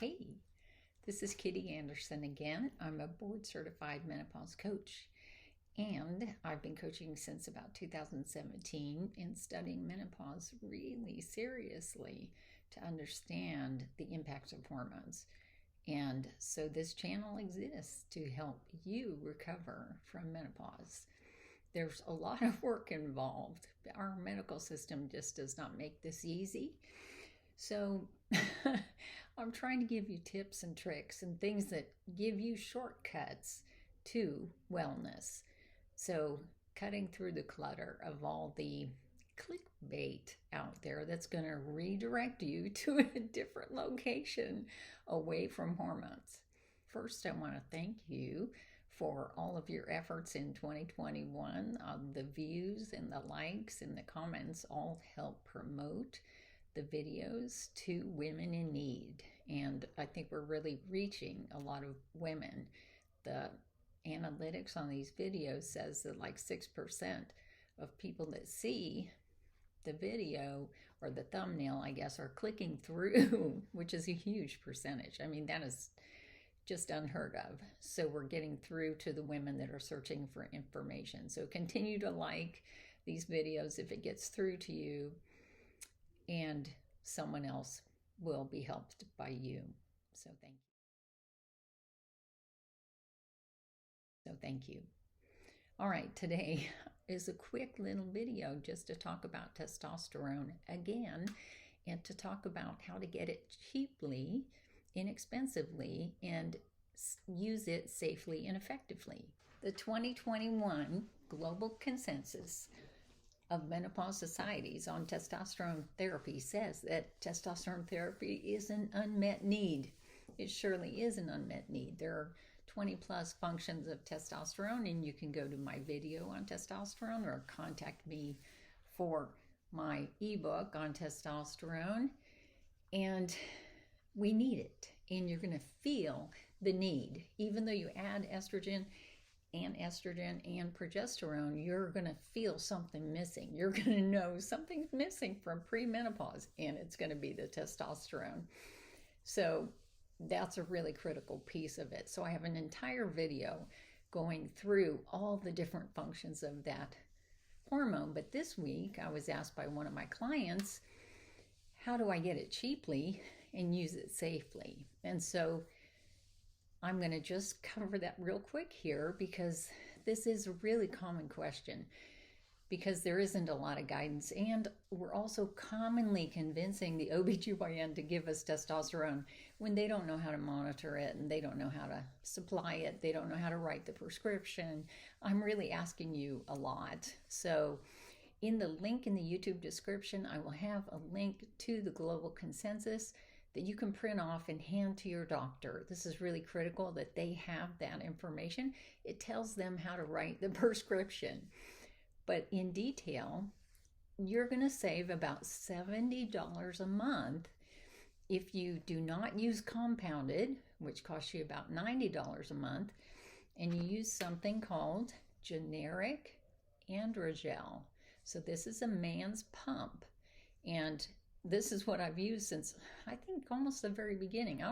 Hey, this is Kitty Anderson again. I'm a board certified menopause coach, and I've been coaching since about 2017 and studying menopause really seriously to understand the impact of hormones. And so this channel exists to help you recover from menopause. There's a lot of work involved. Our medical system just does not make this easy. So I'm trying to give you tips and tricks and things that give you shortcuts to wellness. So cutting through the clutter of all the clickbait out there that's going to redirect you to a different location away from hormones. First, I want to thank you for all of your efforts in 2021. The views and the likes and the comments all help promote the videos to women in need. And I think we're really reaching a lot of women. The analytics on these videos says that like 6% of people that see the video or the thumbnail, I guess, are clicking through, which is a huge percentage. I mean, that is just unheard of. So we're getting through to the women that are searching for information. So continue to like these videos if it gets through to you, and someone else will be helped by you. So thank you. All right, today is a quick little video just to talk about testosterone again, and to talk about how to get it cheaply, inexpensively, and use it safely and effectively. The 2021 Global Consensus of Menopause Societies on Testosterone Therapy says that testosterone therapy is an unmet need. It surely is an unmet need. There are 20 plus functions of testosterone, and you can go to my video on testosterone or contact me for my ebook on testosterone. And we need it, and you're going to feel the need. Even though you add estrogen and progesterone, you're going to feel something missing. You're going to know something's missing from premenopause, and it's going to be the testosterone. So that's a really critical piece of it. So I have an entire video going through all the different functions of that hormone. But this week I was asked by one of my clients, how do I get it cheaply and use it safely? And so I'm going to just cover that real quick here, because this is a really common question, because there isn't a lot of guidance, and we're also commonly convincing the OBGYN to give us testosterone when they don't know how to monitor it, and they don't know how to supply it, they don't know how to write the prescription. I'm really asking you a lot. So in the link in the YouTube description, I will have a link to the Global Consensus that you can print off and hand to your doctor. This is really critical that they have that information. It tells them how to write the prescription. But in detail, you're going to save about $70 a month if you do not use compounded, which costs you about $90 a month, and you use something called generic androgel. So this is a man's pump, and this is what I've used since, I think, almost the very beginning.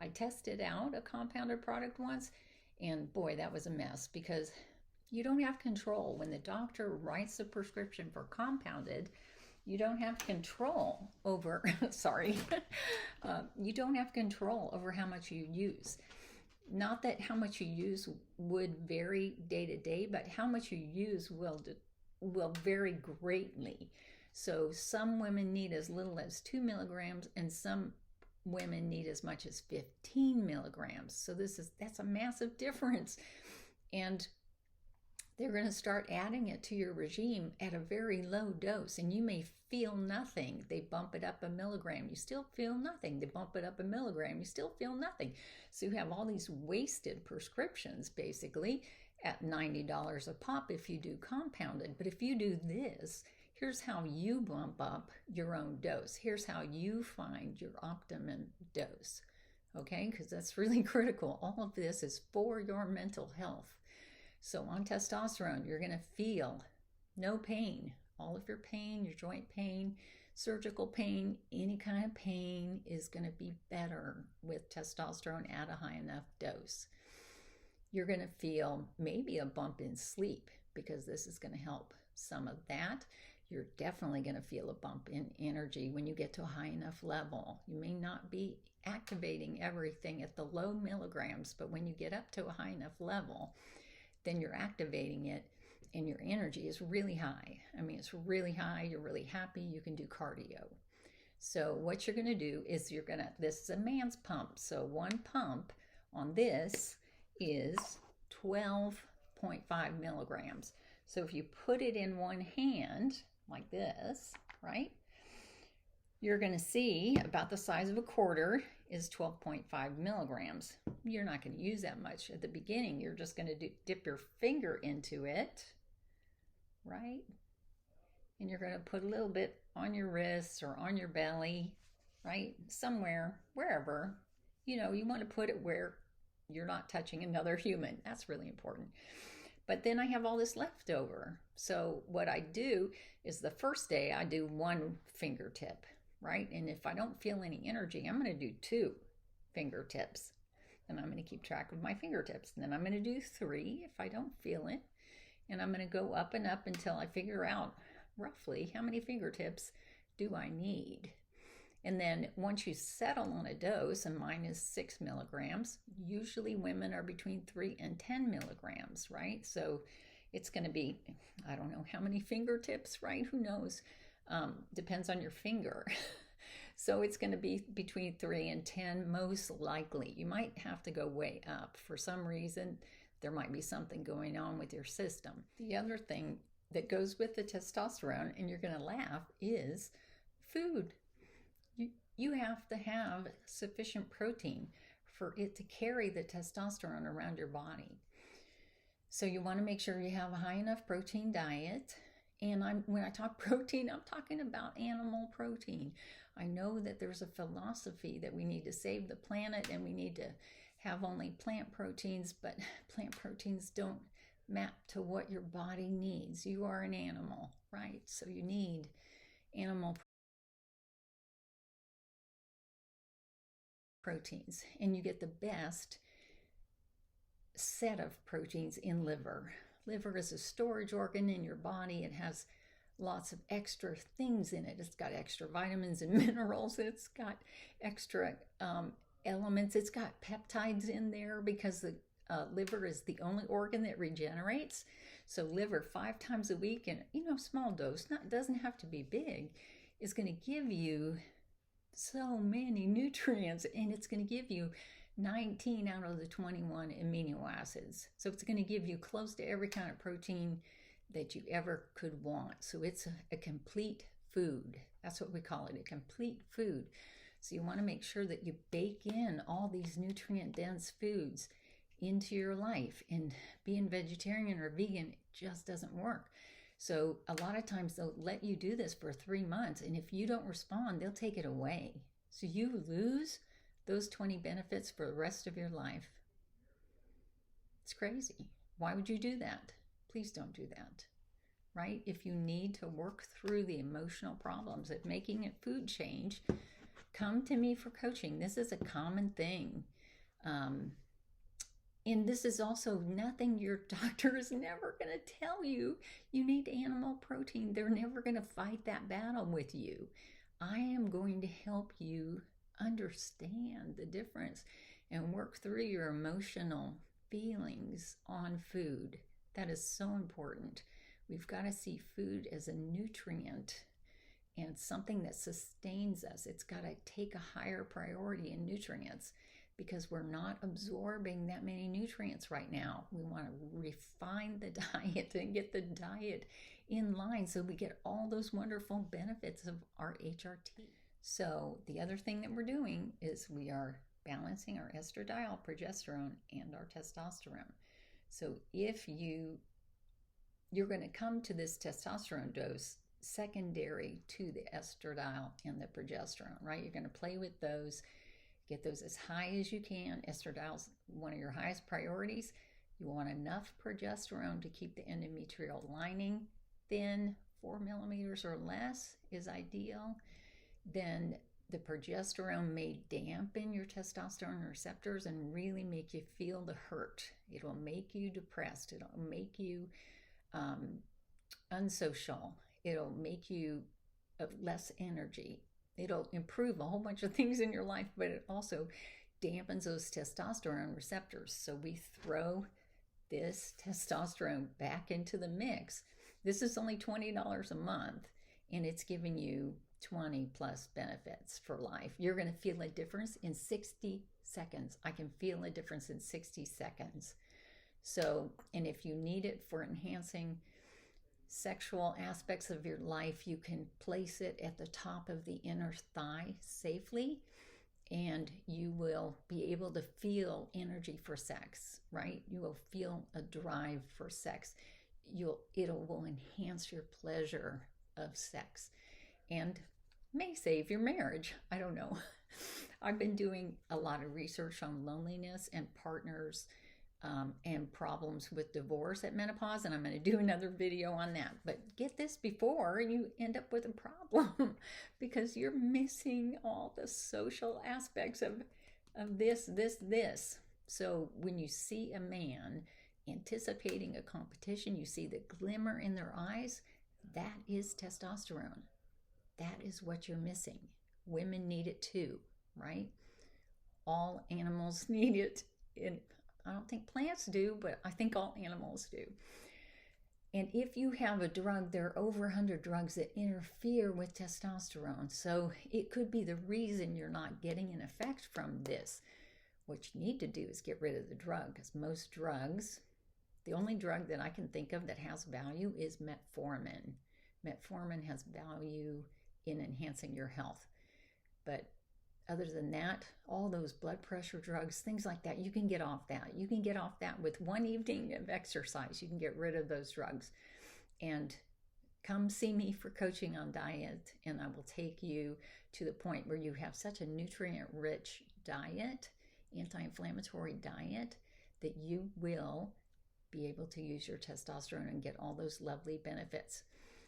I tested out a compounded product once, and boy, that was a mess, because you don't have control. When the doctor writes a prescription for compounded, you don't have control over, you don't have control over how much you use. Not that how much you use would vary day to day, but how much you use will vary greatly. So some women need as little as 2 milligrams, and some women need as much as 15 milligrams. So that's a massive difference. And they're going to start adding it to your regime at a very low dose, and you may feel nothing. They bump it up a milligram, you still feel nothing. They bump it up a milligram, you still feel nothing. So you have all these wasted prescriptions basically at $90 a pop if you do compounded. But if you do this, here's how you bump up your own dose. Here's how you find your optimum dose. Okay, because that's really critical. All of this is for your mental health. So on testosterone, you're going to feel no pain. All of your pain, your joint pain, surgical pain, any kind of pain is going to be better with testosterone at a high enough dose. You're going to feel maybe a bump in sleep because this is going to help some of that. You're definitely going to feel a bump in energy when you get to a high enough level. You may not be activating everything at the low milligrams, but when you get up to a high enough level, then you're activating it and your energy is really high. I mean, it's really high. You're really happy. You can do cardio. So what you're going to do is this is a man's pump. So one pump on this is 12.5 milligrams. So if you put it in one hand like this, right, you're going to see about the size of a quarter is 12.5 milligrams. You're not going to use that much at the beginning. You're just going to dip your finger into it, right? And you're going to put a little bit on your wrists or on your belly, right? Somewhere, wherever, you want to put it where you're not touching another human. That's really important. But then I have all this left over. So what I do is the first day I do one fingertip, right? And if I don't feel any energy, I'm going to do 2 fingertips. And I'm going to keep track of my fingertips. And then I'm going to do 3 if I don't feel it. And I'm going to go up and up until I figure out roughly how many fingertips do I need. And then once you settle on a dose, and mine is 6 milligrams, usually women are between 3 and 10 milligrams, right? So it's going to be, I don't know how many fingertips, right? Who knows? Depends on your finger. So it's going to be between 3 and 10 most likely. You might have to go way up. For some reason, there might be something going on with your system. The other thing that goes with the testosterone, and you're going to laugh, is food. You have to have sufficient protein for it to carry the testosterone around your body. So you want to make sure you have a high enough protein diet. And when I talk protein, I'm talking about animal protein. I know that there's a philosophy that we need to save the planet and we need to have only plant proteins, but plant proteins don't map to what your body needs. You are an animal, right? So you need animal proteins, and you get the best set of proteins in liver. Liver is a storage organ in your body. It has lots of extra things in it. It's got extra vitamins and minerals. It's got extra elements. It's got peptides in there because the liver is the only organ that regenerates. So liver 5 times a week, and small dose, doesn't have to be big, is going to give you so many nutrients, and it's going to give you 19 out of the 21 amino acids. So it's going to give you close to every kind of protein that you ever could want. So it's a complete food. That's what we call it, a complete food. So you want to make sure that you bake in all these nutrient-dense foods into your life. And being vegetarian or vegan just doesn't work. So a lot of times they'll let you do this for 3 months, and if you don't respond, they'll take it away. So you lose those 20 benefits for the rest of your life. It's crazy. Why would you do that? Please don't do that, right? If you need to work through the emotional problems of making a food change, come to me for coaching. This is a common thing. And this is also nothing your doctor is never going to tell you. You need animal protein. They're never going to fight that battle with you. I am going to help you understand the difference and work through your emotional feelings on food. That is so important. We've got to see food as a nutrient and something that sustains us. It's got to take a higher priority in nutrients, because we're not absorbing that many nutrients right now. We want to refine the diet and get the diet in line so we get all those wonderful benefits of our HRT. So the other thing that we're doing is we are balancing our estradiol, progesterone, and our testosterone. So if you're going to come to this testosterone dose secondary to the estradiol and the progesterone, right? You're going to play with those. Get those as high as you can. Estradiol's one of your highest priorities. You want enough progesterone to keep the endometrial lining thin 4 millimeters or less is ideal. Then the progesterone may dampen your testosterone receptors and really make you feel the hurt. It'll make you depressed. It'll make you unsocial. It'll make you less energy. It'll improve a whole bunch of things in your life, but it also dampens those testosterone receptors. So we throw this testosterone back into the mix. This is only $20 a month, and it's giving you 20 plus benefits for life. You're going to feel a difference in 60 seconds. I can feel a difference in 60 seconds. So, and if you need it for enhancing sexual aspects of your life, you can place it at the top of the inner thigh safely, and you will be able to feel energy for sex, right? You will feel a drive for sex. It will enhance your pleasure of sex and may save your marriage. I don't know. I've been doing a lot of research on loneliness and partners and problems with divorce at menopause, and I'm going to do another video on that. But get this before you end up with a problem because you're missing all the social aspects of this. So when you see a man anticipating a competition, you see the glimmer in their eyes, that is testosterone. That is what you're missing. Women need it too, right? All animals need it. I don't think plants do, but I think all animals do. And if you have a drug, there are over 100 drugs that interfere with testosterone. So it could be the reason you're not getting an effect from this. What you need to do is get rid of the drug, because most drugs, the only drug that I can think of that has value is metformin. Metformin has value in enhancing your health. But other than that, all those blood pressure drugs, things like that, you can get off that. You can get off that with one evening of exercise. You can get rid of those drugs. And come see me for coaching on diet, and I will take you to the point where you have such a nutrient-rich diet, anti-inflammatory diet, that you will be able to use your testosterone and get all those lovely benefits.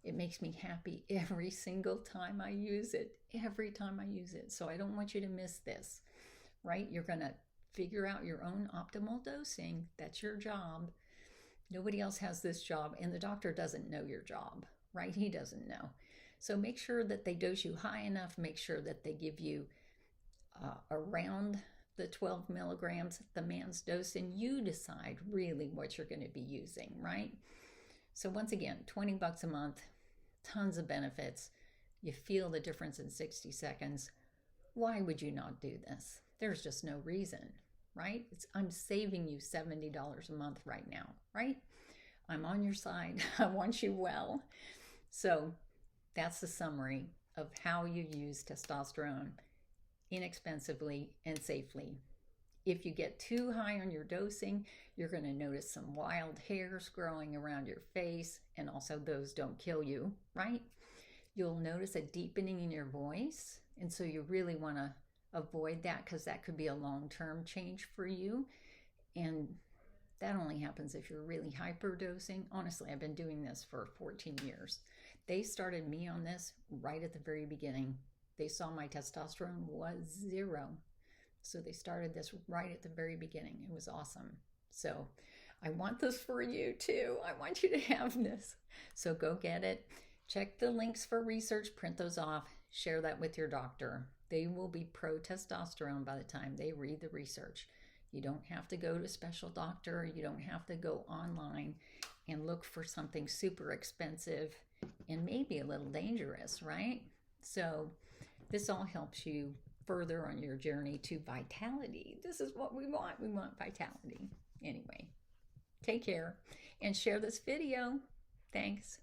It makes me happy every single time I use it, So I don't want you to miss this, right? You're going to figure out your own optimal dosing. That's your job. Nobody else has this job, and the doctor doesn't know your job, right? He doesn't know. So make sure that they dose you high enough. Make sure that they give you around the 12 milligrams, the man's dose, and you decide really what you're going to be using, right? So once again, $20 a month, tons of benefits. You feel the difference in 60 seconds. Why would you not do this? There's just no reason, right? I'm saving you $70 a month right now, right? I'm on your side. I want you well. So that's the summary of how you use testosterone inexpensively and safely. If you get too high on your dosing, you're going to notice some wild hairs growing around your face, and also those don't kill you, right? You'll notice a deepening in your voice, and so you really want to avoid that, because that could be a long-term change for you, and that only happens if you're really hyperdosing. Honestly, I've been doing this for 14 years. They started me on this right at the very beginning. They saw my testosterone was 0. So they started this right at the very beginning. It was awesome. So I want this for you too. I want you to have this. So go get it. Check the links for research, print those off, share that with your doctor. They will be pro-testosterone by the time they read the research. You don't have to go to a special doctor. You don't have to go online and look for something super expensive and maybe a little dangerous, right? So this all helps you further on your journey to vitality. This is what we want. We want vitality. Anyway, take care and share this video. Thanks.